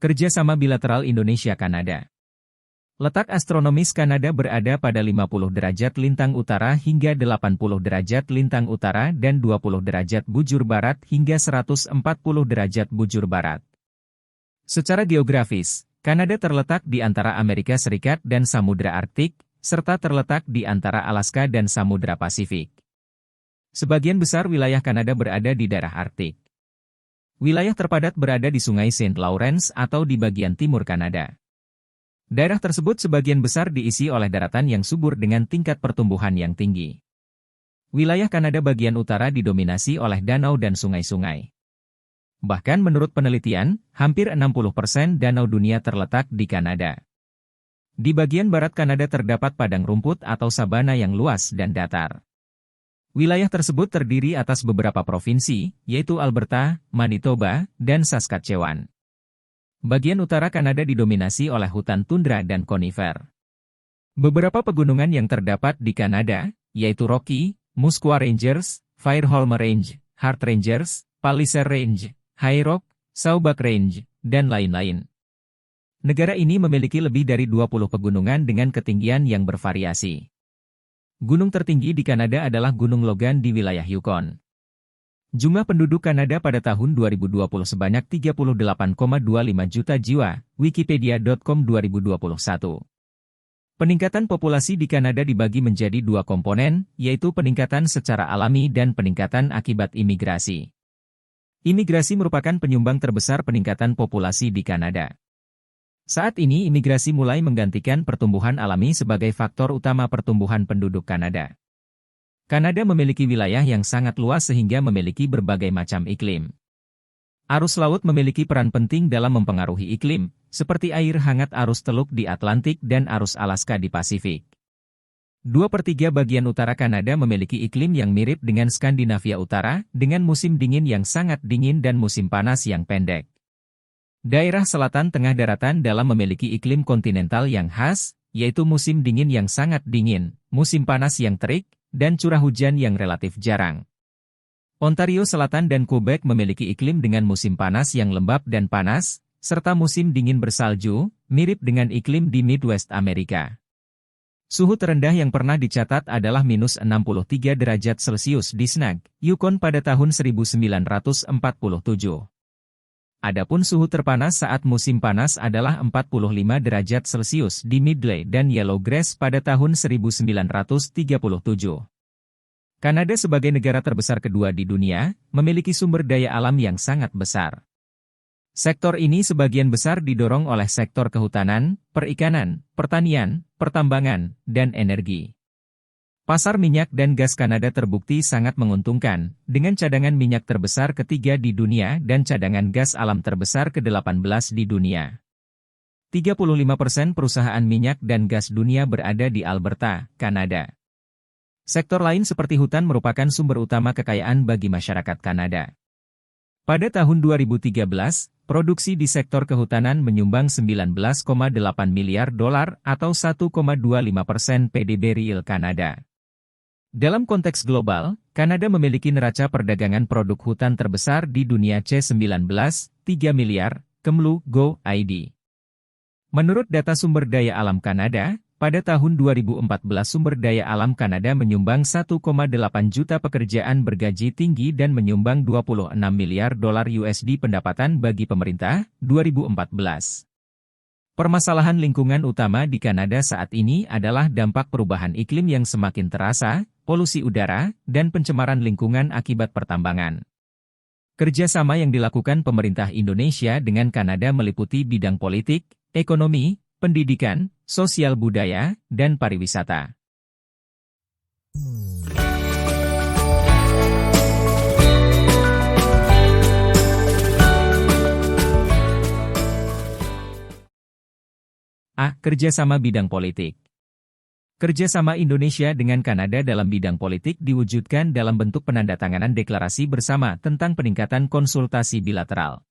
Kerjasama bilateral Indonesia-Kanada. Letak astronomis Kanada berada pada 50 derajat lintang utara hingga 80 derajat lintang utara dan 20 derajat bujur barat hingga 140 derajat bujur barat. Secara geografis, Kanada terletak di antara Amerika Serikat dan Samudra Arktik, serta terletak di antara Alaska dan Samudra Pasifik. Sebagian besar wilayah Kanada berada di daerah Arktik. Wilayah terpadat berada di Sungai Saint Lawrence atau di bagian timur Kanada. Daerah tersebut sebagian besar diisi oleh daratan yang subur dengan tingkat pertumbuhan yang tinggi. Wilayah Kanada bagian utara didominasi oleh danau dan sungai-sungai. Bahkan menurut penelitian, hampir 60% danau dunia terletak di Kanada. Di bagian barat Kanada terdapat padang rumput atau sabana yang luas dan datar. Wilayah tersebut terdiri atas beberapa provinsi, yaitu Alberta, Manitoba, dan Saskatchewan. Bagian utara Kanada didominasi oleh hutan tundra dan konifer. Beberapa pegunungan yang terdapat di Kanada, yaitu Rocky, Muskwa Rangers, Firehole Range, Hart Rangers, Palliser Range, High Rock, Saubak Range, dan lain-lain. Negara ini memiliki lebih dari 20 pegunungan dengan ketinggian yang bervariasi. Gunung tertinggi di Kanada adalah Gunung Logan di wilayah Yukon. Jumlah penduduk Kanada pada tahun 2020 sebanyak 38,25 juta jiwa, Wikipedia.com 2021. Peningkatan populasi di Kanada dibagi menjadi dua komponen, yaitu peningkatan secara alami dan peningkatan akibat imigrasi. Imigrasi merupakan penyumbang terbesar peningkatan populasi di Kanada. Saat ini imigrasi mulai menggantikan pertumbuhan alami sebagai faktor utama pertumbuhan penduduk Kanada. Kanada memiliki wilayah yang sangat luas sehingga memiliki berbagai macam iklim. Arus laut memiliki peran penting dalam mempengaruhi iklim, seperti air hangat arus teluk di Atlantik dan arus Alaska di Pasifik. 2/3 bagian utara Kanada memiliki iklim yang mirip dengan Skandinavia Utara, dengan musim dingin yang sangat dingin dan musim panas yang pendek. Daerah selatan tengah daratan dalam memiliki iklim kontinental yang khas, yaitu musim dingin yang sangat dingin, musim panas yang terik, dan curah hujan yang relatif jarang. Ontario Selatan dan Quebec memiliki iklim dengan musim panas yang lembab dan panas, serta musim dingin bersalju, mirip dengan iklim di Midwest Amerika. Suhu terendah yang pernah dicatat adalah -63 derajat Celcius di Snag, Yukon pada tahun 1947. Adapun suhu terpanas saat musim panas adalah 45 derajat Celcius di Midley dan Yellowgrass pada tahun 1937. Kanada sebagai negara terbesar kedua di dunia, memiliki sumber daya alam yang sangat besar. Sektor ini sebagian besar didorong oleh sektor kehutanan, perikanan, pertanian, pertambangan, dan energi. Pasar minyak dan gas Kanada terbukti sangat menguntungkan, dengan cadangan minyak terbesar ketiga di dunia dan cadangan gas alam terbesar ke-18 di dunia. 35% perusahaan minyak dan gas dunia berada di Alberta, Kanada. Sektor lain seperti hutan merupakan sumber utama kekayaan bagi masyarakat Kanada. Pada tahun 2013, produksi di sektor kehutanan menyumbang $19,8 miliar atau 1,25% PDB real Kanada. Dalam konteks global, Kanada memiliki neraca perdagangan produk hutan terbesar di dunia C19, 3 miliar, Kemlu, Go, ID. Menurut data sumber daya alam Kanada, pada tahun 2014 sumber daya alam Kanada menyumbang 1,8 juta pekerjaan bergaji tinggi dan menyumbang $26 miliar USD pendapatan bagi pemerintah, 2014. Permasalahan lingkungan utama di Kanada saat ini adalah dampak perubahan iklim yang semakin terasa, polusi udara, dan pencemaran lingkungan akibat pertambangan. Kerjasama yang dilakukan pemerintah Indonesia dengan Kanada meliputi bidang politik, ekonomi, pendidikan, sosial budaya, dan pariwisata. A. Kerjasama bidang politik. Kerjasama Indonesia dengan Kanada dalam bidang politik diwujudkan dalam bentuk penandatanganan deklarasi bersama tentang peningkatan konsultasi bilateral.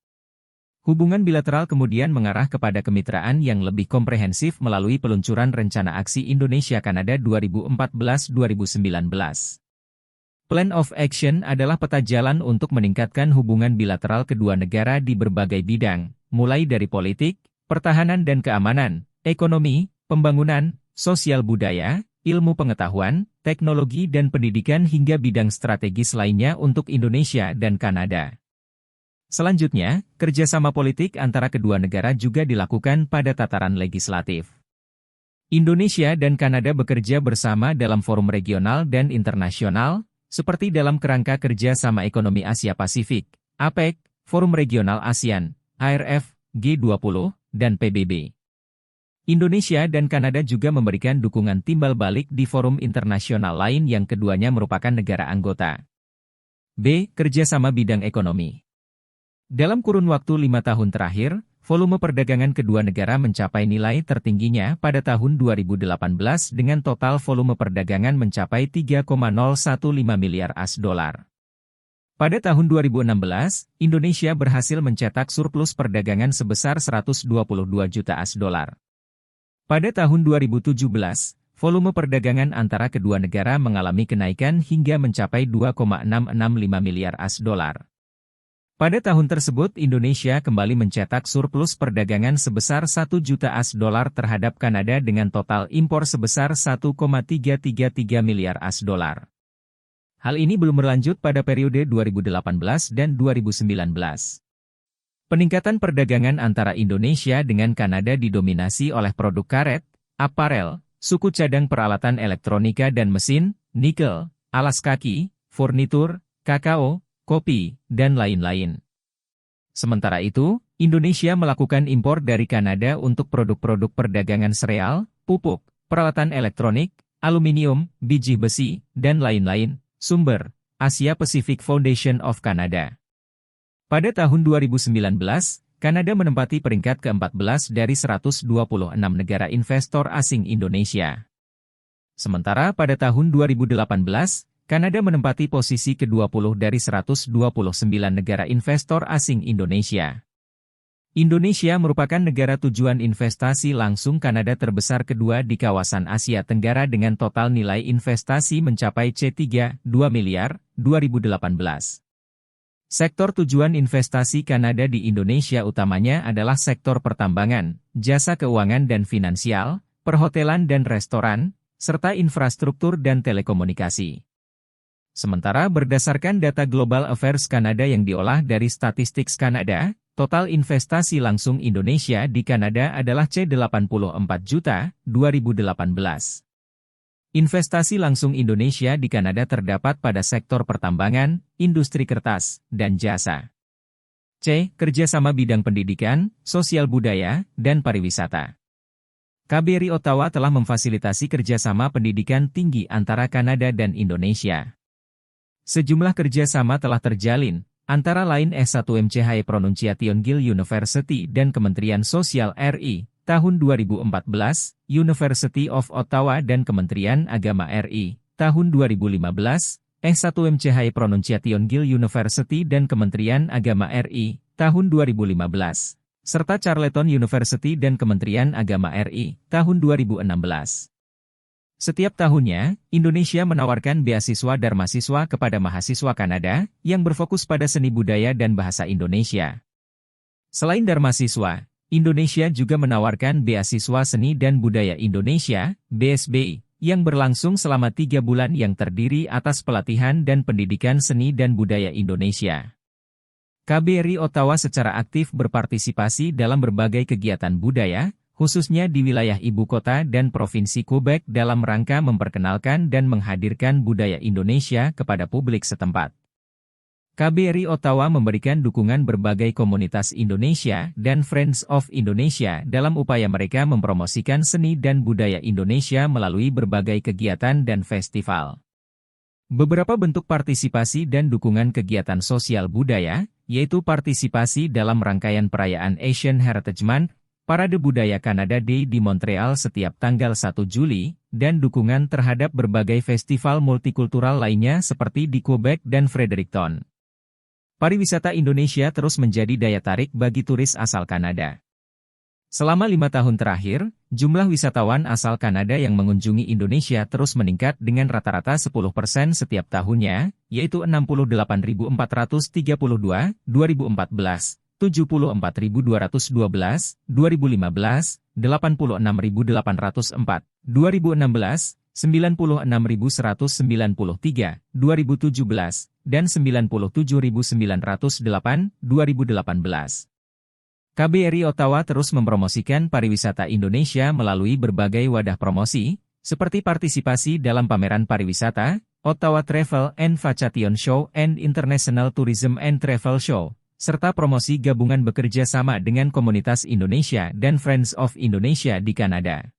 Hubungan bilateral kemudian mengarah kepada kemitraan yang lebih komprehensif melalui peluncuran Rencana Aksi Indonesia-Kanada 2014-2019. Plan of Action adalah peta jalan untuk meningkatkan hubungan bilateral kedua negara di berbagai bidang, mulai dari politik, pertahanan dan keamanan, ekonomi, pembangunan, sosial budaya, ilmu pengetahuan, teknologi dan pendidikan hingga bidang strategis lainnya untuk Indonesia dan Kanada. Selanjutnya, kerjasama politik antara kedua negara juga dilakukan pada tataran legislatif. Indonesia dan Kanada bekerja bersama dalam forum regional dan internasional, seperti dalam kerangka kerja sama ekonomi Asia Pasifik, APEC, Forum Regional ASEAN, ARF, G20, dan PBB. Indonesia dan Kanada juga memberikan dukungan timbal balik di forum internasional lain yang keduanya merupakan negara anggota. B. Kerjasama bidang ekonomi. Dalam kurun waktu 5 tahun terakhir, volume perdagangan kedua negara mencapai nilai tertingginya pada tahun 2018 dengan total volume perdagangan mencapai 3,015 miliar AS$. Pada tahun 2016, Indonesia berhasil mencetak surplus perdagangan sebesar 122 juta AS$. Pada tahun 2017, volume perdagangan antara kedua negara mengalami kenaikan hingga mencapai 2,665 miliar AS$. Pada tahun tersebut Indonesia kembali mencetak surplus perdagangan sebesar 1 juta AS$ terhadap Kanada dengan total impor sebesar 1,333 miliar AS$. Hal ini belum berlanjut pada periode 2018 dan 2019. Peningkatan perdagangan antara Indonesia dengan Kanada didominasi oleh produk karet, aparel, suku cadang peralatan elektronika dan mesin, nikel, alas kaki, furnitur, kakao, kopi, dan lain-lain. Sementara itu, Indonesia melakukan impor dari Kanada untuk produk-produk perdagangan sereal, pupuk, peralatan elektronik, aluminium, biji besi, dan lain-lain. Sumber, Asia Pacific Foundation of Canada. Pada tahun 2019, Kanada menempati peringkat ke-14 dari 126 negara investor asing Indonesia. Sementara pada tahun 2018, Kanada menempati posisi ke-20 dari 129 negara investor asing Indonesia. Indonesia merupakan negara tujuan investasi langsung Kanada terbesar kedua di kawasan Asia Tenggara dengan total nilai investasi mencapai C3,2 miliar 2018. Sektor tujuan investasi Kanada di Indonesia utamanya adalah sektor pertambangan, jasa keuangan dan finansial, perhotelan dan restoran, serta infrastruktur dan telekomunikasi. Sementara berdasarkan data Global Affairs Kanada yang diolah dari Statistics Kanada, total investasi langsung Indonesia di Kanada adalah C84 juta 2018. Investasi langsung Indonesia di Kanada terdapat pada sektor pertambangan, industri kertas, dan jasa. C. Kerjasama bidang pendidikan, sosial budaya, dan pariwisata. KBRI Ottawa telah memfasilitasi kerjasama pendidikan tinggi antara Kanada dan Indonesia. Sejumlah kerjasama telah terjalin, antara lain S1 MCH Pronunciation Guild University dan Kementerian Sosial RI, tahun 2014, University of Ottawa dan Kementerian Agama RI, tahun 2015, S1 MCH Pronunciation Guild University dan Kementerian Agama RI, tahun 2015, serta Charleton University dan Kementerian Agama RI, tahun 2016. Setiap tahunnya, Indonesia menawarkan beasiswa Dharmasiswa kepada mahasiswa Kanada yang berfokus pada seni budaya dan bahasa Indonesia. Selain Dharmasiswa, Indonesia juga menawarkan beasiswa Seni dan Budaya Indonesia, BSBI, yang berlangsung selama 3 bulan yang terdiri atas pelatihan dan pendidikan seni dan budaya Indonesia. KBRI Ottawa secara aktif berpartisipasi dalam berbagai kegiatan budaya, khususnya di wilayah ibu kota dan provinsi Quebec dalam rangka memperkenalkan dan menghadirkan budaya Indonesia kepada publik setempat. KBRI Ottawa memberikan dukungan berbagai komunitas Indonesia dan Friends of Indonesia dalam upaya mereka mempromosikan seni dan budaya Indonesia melalui berbagai kegiatan dan festival. Beberapa bentuk partisipasi dan dukungan kegiatan sosial budaya, yaitu partisipasi dalam rangkaian perayaan Asian Heritage Month, Parade Budaya Kanada Day di Montreal setiap tanggal 1 Juli, dan dukungan terhadap berbagai festival multikultural lainnya seperti di Quebec dan Fredericton. Pariwisata Indonesia terus menjadi daya tarik bagi turis asal Kanada. Selama 5 tahun terakhir, jumlah wisatawan asal Kanada yang mengunjungi Indonesia terus meningkat dengan rata-rata 10% setiap tahunnya, yaitu 68.432, 2014, 74.212, 2015, 86.804, 2016, 96.193, 2017, dan 97.908, 2018. KBRI Ottawa terus mempromosikan pariwisata Indonesia melalui berbagai wadah promosi, seperti partisipasi dalam pameran pariwisata, Ottawa Travel and Vacation Show and International Tourism and Travel Show, serta promosi gabungan bekerja sama dengan komunitas Indonesia dan Friends of Indonesia di Kanada.